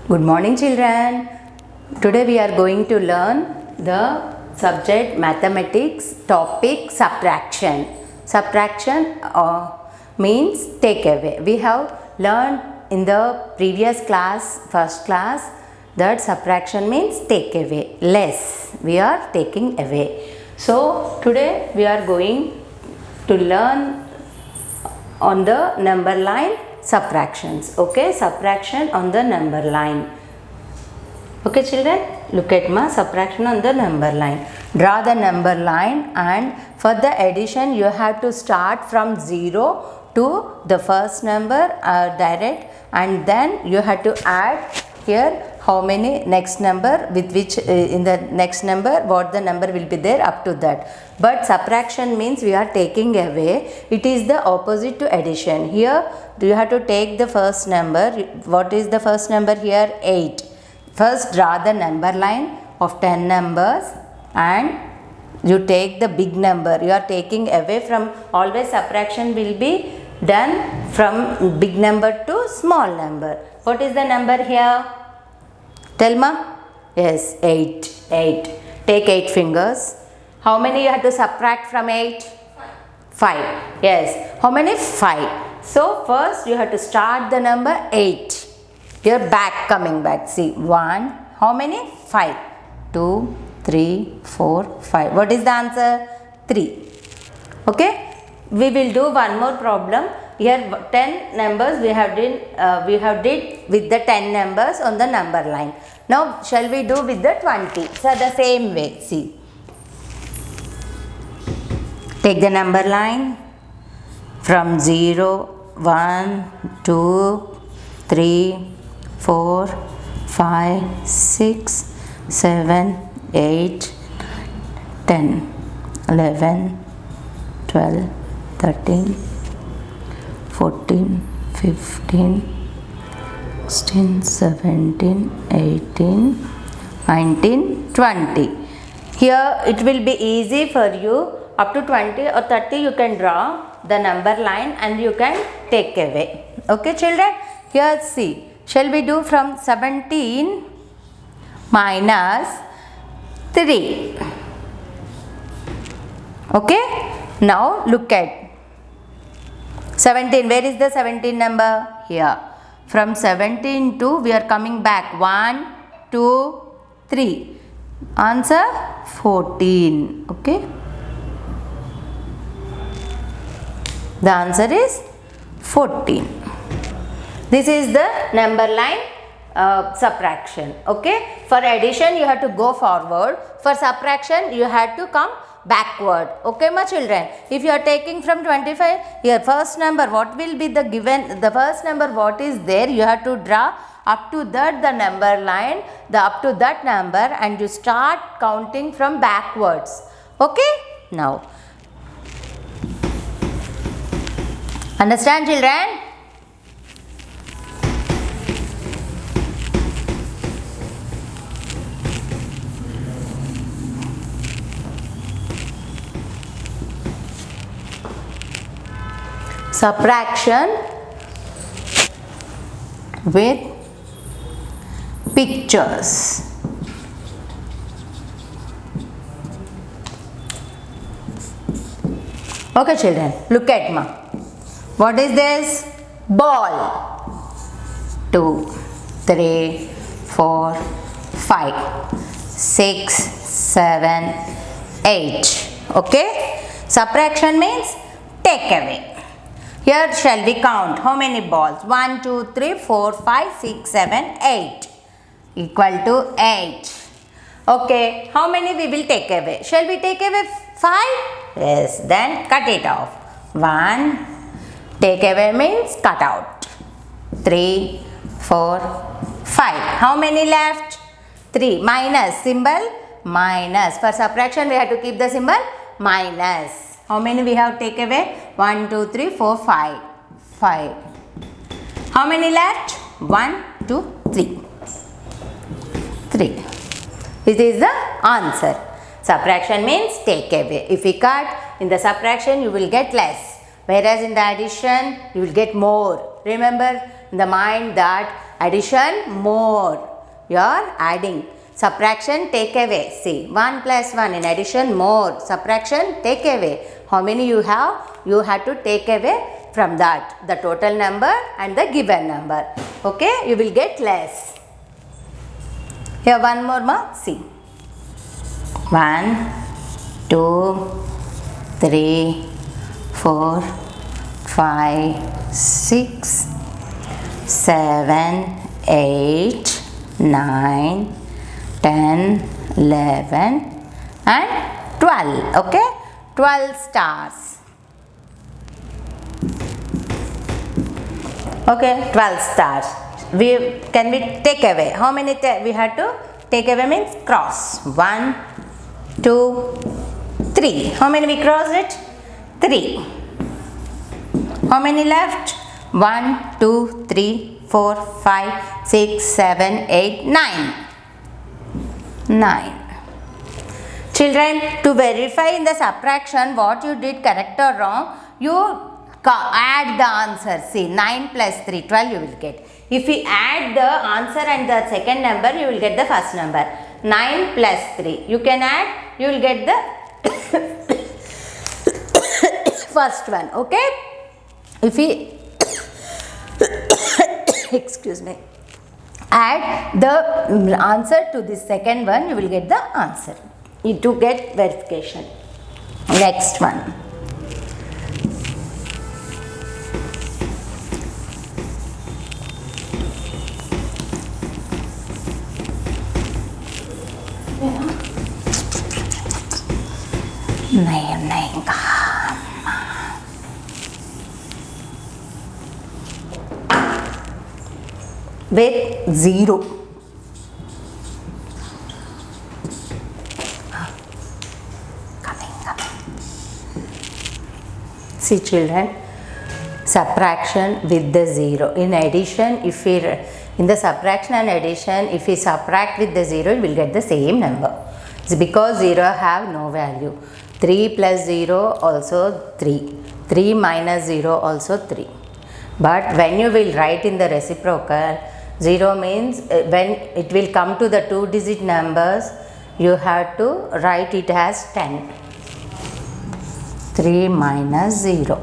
Good morning, children. Today we are going to learn the subject mathematics topic subtraction. Subtraction means take away. We have learned in the previous class, first class, that subtraction means take away, less. We are taking away. So today we are going to learn on the number line subtractions. Okay, subtraction on the number line. Okay, children, look at my subtraction on the number line. Draw the number line, and for the addition you have to start from 0 to the first number direct, and then you have to add here how many next number with which in the next number what the number will be there up to that. But subtraction means we are taking away. It is the opposite to addition. Here you have to take the first number. What is the first number here? 8. First draw the number line of 10 numbers and you take the big number. You are taking away from, always subtraction will be done from big number to small number. What is the number here? Tell ma. Yes, 8. 8. Take 8 fingers. How many you have to subtract from 8? 5. Yes. How many? 5. So first you have to start the number 8. Here back, coming back. See, 1. How many? 5. 2, 3, 4, 5. What is the answer? 3. Okay. We will do one more problem. Here 10 numbers we have did with the 10 numbers on the number line. Now shall we do with the 20? So the same way. See. Take the number line from 0, 1, 2, 3, 4, 5, 6, 7, 8, 10, 11, 12, 13, 14, 15, 16, 17, 18, 19, 20. Here it will be easy for you. Up to 20 or 30 you can draw the number line and you can take away. Okay, children? Here see. Shall we do from 17 minus 3? Okay? Now look at 17. Where is the 17 number? Here. From 17 to we are coming back. 1, 2, 3. Answer 14. Okay? The answer is 14. This is the number line subtraction. Okay? For addition you have to go forward. For subtraction you have to come backward. Okay, my children? If you are taking from 25, here first number, what will be the given, the first number what is there, you have to draw up to that the number line, the up to that number, and you start counting from backwards. Okay? Now, understand, children? Subtraction with pictures. Okay, children, look at ma. What is this? Ball. 2, 3, 4, 5, 6, 7, 8. Okay? Subtraction means take away. Here shall we count how many balls? 1, 2, 3, 4, 5, 6, 7, 8. Equal to 8. Okay, how many we will take away? Shall we take away 5? Yes, then cut it off. 1. Take away means cut out. 3, 4, 5. How many left? 3. Minus symbol? Minus. For subtraction we have to keep the symbol minus. How many we have take away? 1, 2, 3, 4, 5. 5. How many left? 1, 2, 3. 3. This is the answer. Subtraction means take away. If we cut in the subtraction, you will get less. Whereas in the addition, you will get more. Remember in the mind that Addition more. You are adding. Subtraction take away. See, 1 plus 1 in addition more. Subtraction take away. How many you have? You have to take away from that the total number and the given number. Okay, you will get less. Here one more mark. See. 1, 2, 3, 4, 5, 6, 7, 8, 9, 10, 11 and 12. Okay, 12 stars. Okay, 12 stars. Can we take away? How many we had to take away means cross. 1, 2, 3. How many we crossed it? 3. How many left? 1, 2, 3, 4, 5, 6, 7, 8, 9. 9. Children, to verify in the subtraction what you did correct or wrong, you add the answer. See, 9 plus 3, 12 you will get. If we add the answer and the second number, you will get the first number. 9 plus 3. You can add, you will get the first one. Okay? If we excuse me, add the answer to the second one, you will get the answer. To get verification. Next one. नहीं with 0. See children, subtraction with the 0. In addition, if we in the subtraction and addition, if we subtract with the 0, we will get the same number. It's because 0 have no value. 3 plus 0 also 3. 3 minus 0 also 3. But when you will write in the reciprocal, 0 means when it will come to the 2-digit numbers, you have to write it as 10. 3 minus 0.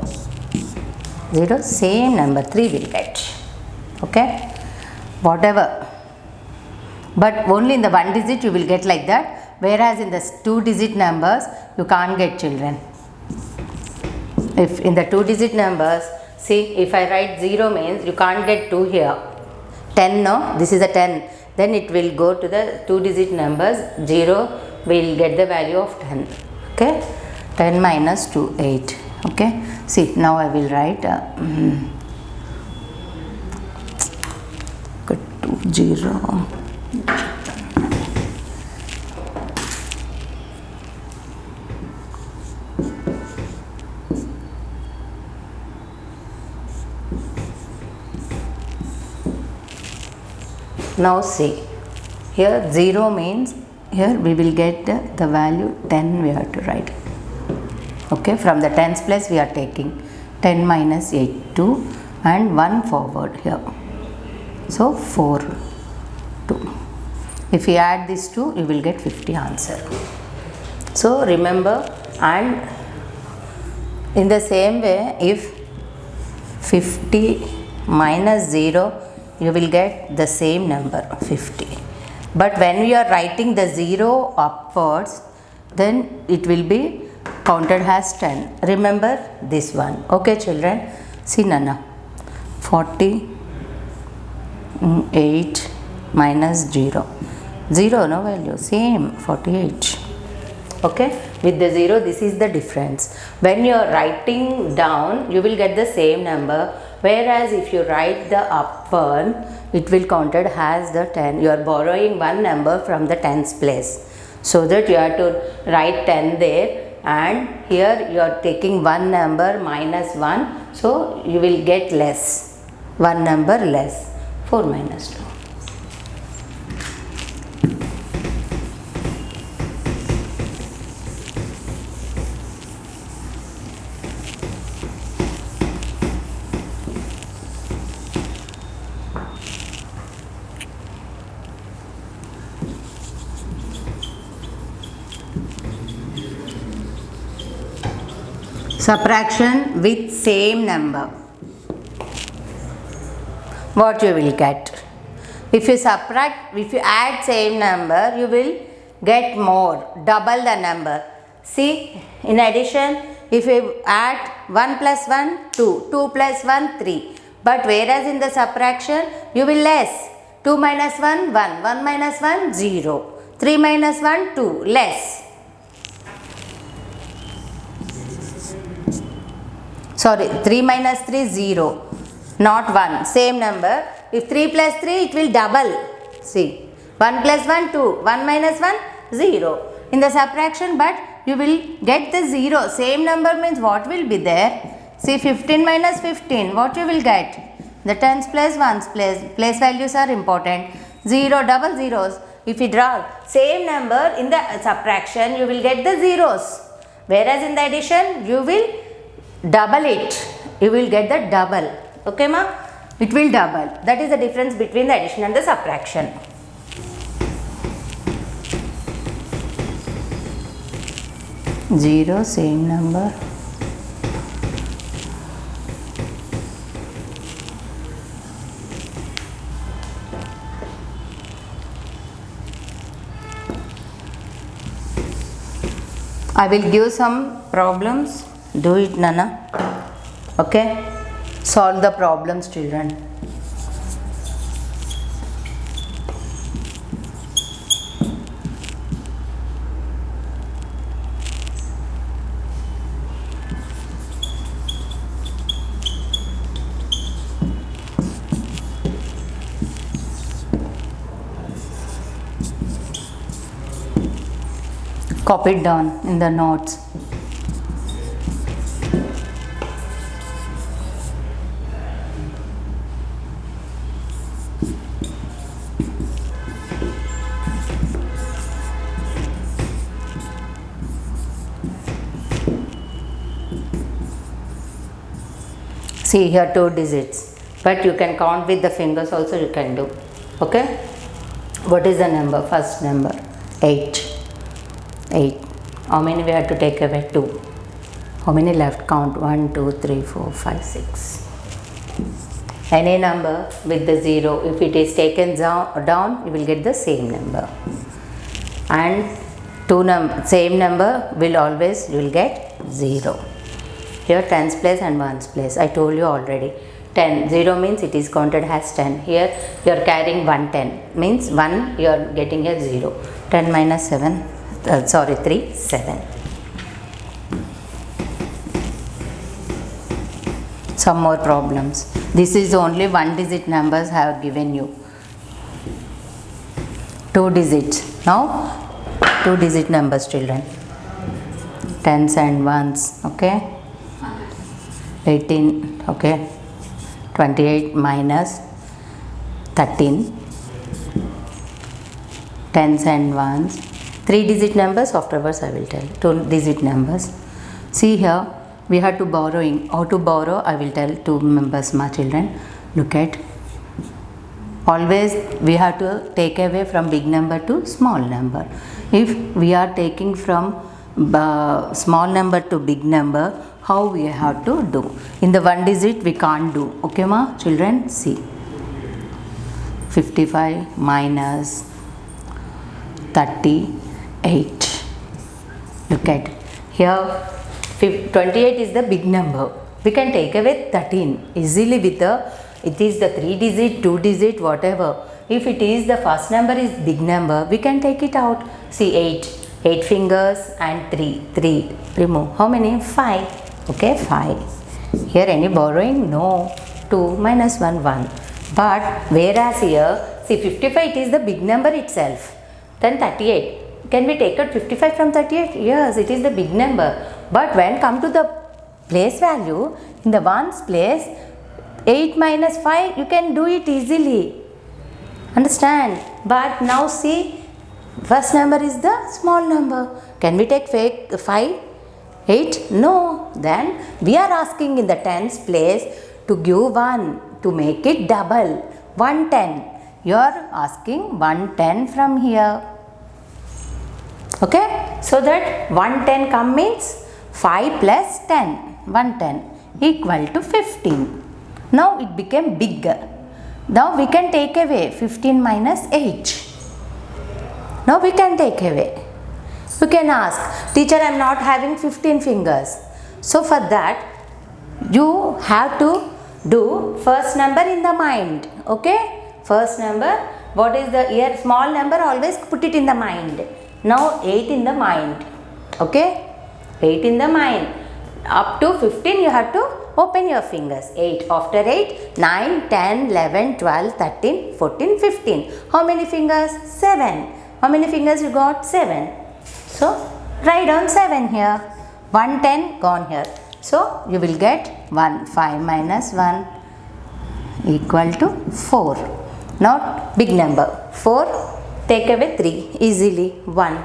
0, same number, 3 will get. Okay? Whatever. But only in the 1 digit you will get like that. Whereas in the 2-digit numbers, you can't get children. If in the 2-digit numbers, see, if I write 0 means you can't get 2 here. 10, no? This is a 10. Then it will go to the 2-digit numbers. 0 will get the value of 10. Okay? 10 minus 2, 8. Okay? See, now I will write 2, 0. Now see, here 0 means, here we will get the value 10 we have to write. Okay, from the tens place we are taking 10 minus 8, 2 and 1 forward here. So 4, 2. If you add these 2, you will get 50 answer. So remember, and in the same way, if 50 minus 0, you will get the same number 50. But when we are writing the 0 upwards, then it will be counted as 10. Remember this one. Okay children, see Nana, 48 minus 0. 0 no value, same 48. Okay, with the 0 this is the difference. When you are writing down, you will get the same number. Whereas if you write the up one, it will counted as the 10. You are borrowing one number from the tens place. So that you have to write 10 there, and here you are taking one number minus 1. So you will get less. One number less. 4 minus 2. Subtraction with same number. What you will get? If you add same number, you will get more, double the number. See, in addition, if you add 1 plus 1, 2, 2 plus 1, 3. But whereas in the subtraction, you will less. 2 minus 1, 1. 1 minus 1, 0. 3 minus 1, 2. Less. Sorry, 3 minus 3, 0. Not 1. Same number. If 3 plus 3, it will double. See, 1 plus 1, 2. 1 minus 1, 0. In the subtraction, but you will get the 0. Same number means what will be there? See, 15 minus 15. What you will get? The tens place, ones place values are important. 0, double zeros. If you draw same number in the subtraction, you will get the zeros. Whereas in the addition, you will double it. You will get the double. Okay, ma? It will double. That is the difference between the addition and the subtraction. Zero, same number. I will give some problems. Do it, Nana. Okay? Solve the problems, children. Copy it down in the notes. See here 2 digits, but you can count with the fingers also, you can do. Okay? What is the number? First number 8. 8. How many we have to take away? 2. How many left? Count 1, 2, 3, 4, 5, 6. Any number with the 0, if it is taken down, you will get the same number. And same number will always, you will get 0. Here tens place and ones place. I told you already. 10. 0 means it is counted as 10. Here you are carrying 110. Means 1 you are getting a 0. 10 minus 7. 3, 7. Some more problems. This is only 1 digit numbers I have given you. 2 digits. Now 2 digit numbers, children. Tens and ones. Okay. 18. Okay. 28 minus 13. Tens and ones. 3 digit numbers, afterwards I will tell. 2 digit numbers. See here, we have to borrowing. How to borrow, I will tell 2 members, my children. Look at. Always we have to take away from big number to small number. If we are taking from small number to big number, how we have to do? In the 1 digit we can't do. Okay, ma? Children, see. 55 minus 38. Look at here. 28 is the big number. We can take away 13 easily with it is the 3 digit, 2 digit, whatever. If it is the first number is big number, we can take it out. See 8 fingers and 3 remove. How many? 5. Okay, 5. Here any borrowing? No. 2 minus 1, 1. But whereas here, see 55 it is the big number itself. Then 38. Can we take out 55 from 38? Yes, it is the big number. But when come to the place value, in the ones place, 8 minus 5, you can do it easily. Understand? But now see, first number is the small number. Can we take 5? 8? No. Then we are asking in the tens place to give 1 to make it double. 110. You are asking 110 from here. Okay? So that 110 come means 5 plus 10. 110 equal to 15. Now it became bigger. Now we can take away 15 minus 8. Now we can take away. You can ask, teacher, I am not having 15 fingers. So for that, you have to do first number in the mind. Okay? First number, what is the here? Small number, always put it in the mind. Now 8 in the mind. Okay? 8 in the mind. Up to 15 you have to open your fingers. 8. After 8, 9, 10, 11, 12, 13, 14, 15. How many fingers? 7. How many fingers you got? 7. So, write down 7 here. 110 gone here. So, you will get 1. 5 minus 1 equal to 4. Now, big number. 4. Take away 3. Easily. 1.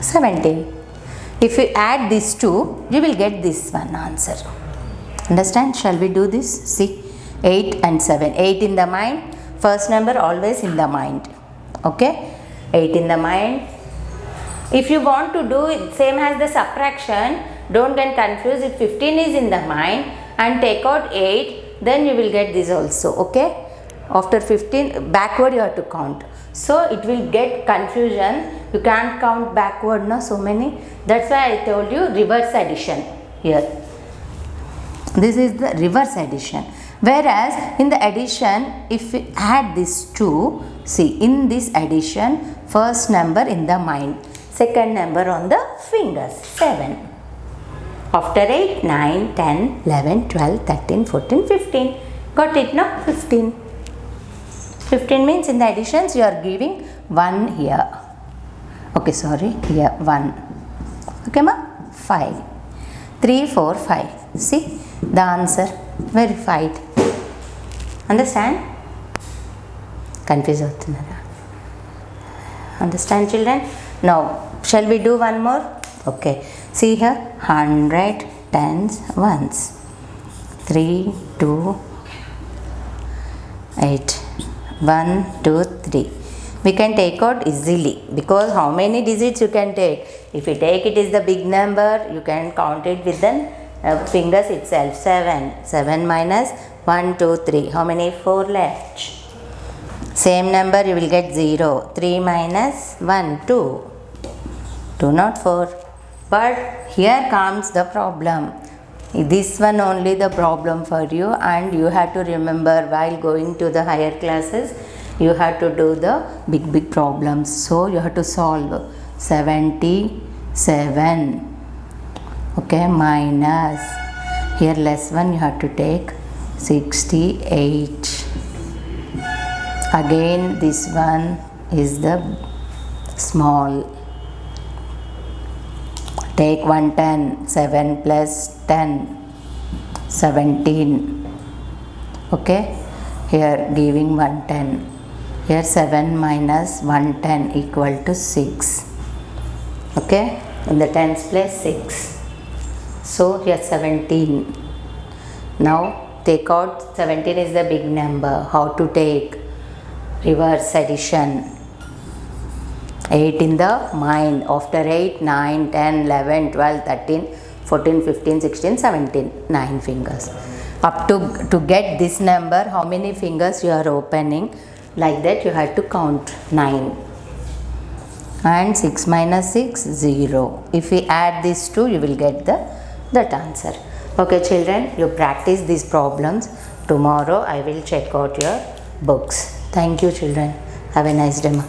17. If you add these two, you will get this one answer. Understand? Shall we do this? See. 8 and 7. 8 in the mind. First number always in the mind. Okay? 8 in the mind. If you want to do it same as the subtraction, don't get confused. If 15 is in the mind and take out 8, then you will get this also. Okay? After 15, backward you have to count. So it will get confusion. You can't count backward, no, so many. That's why I told you reverse addition here. This is the reverse addition. Whereas in the addition, if we add these two, see, in this addition, first number in the mind, second number on the fingers, 7. After 8, 9, 10, 11, 12, 13, 14, 15. Got it, no? 15. 15 means in the additions you are giving 1 here. Okay, sorry, here 1. Okay, ma? 5. 3, 4, 5. See the answer. Verified. Understand? Confused avutunnara? Understand, children? Now, shall we do one more? Okay. See here, 100 tens ones. 3, 2, 8. 1, 2, 3. We can take out easily because how many digits you can take? If you take it is the big number, you can count it with the fingers itself. 7. 7 minus 1, 2, 3. How many? 4 left. Same number you will get 0. 3 minus 1, 2. 2 not 4. But here comes the problem. This one only the problem for you, and you have to remember while going to the higher classes, you have to do the big problems. So you have to solve 77. Okay, minus, here less one you have to take 68. Again this one is the small. Take 110, 7 plus 10, 17. Okay, here giving 110. Here 7 minus 110 equal to 6. Okay, in the tens place 6. So here 17. Now take out 17 is the big number. How to take? Reverse addition. 8 in the mind. After 8, 9, 10, 11, 12, 13, 14, 15, 16, 17. 9 fingers. Up to get this number, how many fingers you are opening? Like that you have to count 9. And 6 minus 6, 0. If we add these two, you will get that answer. Okay, children, you practice these problems. Tomorrow I will check out your books. Thank you, children. Have a nice day, ma.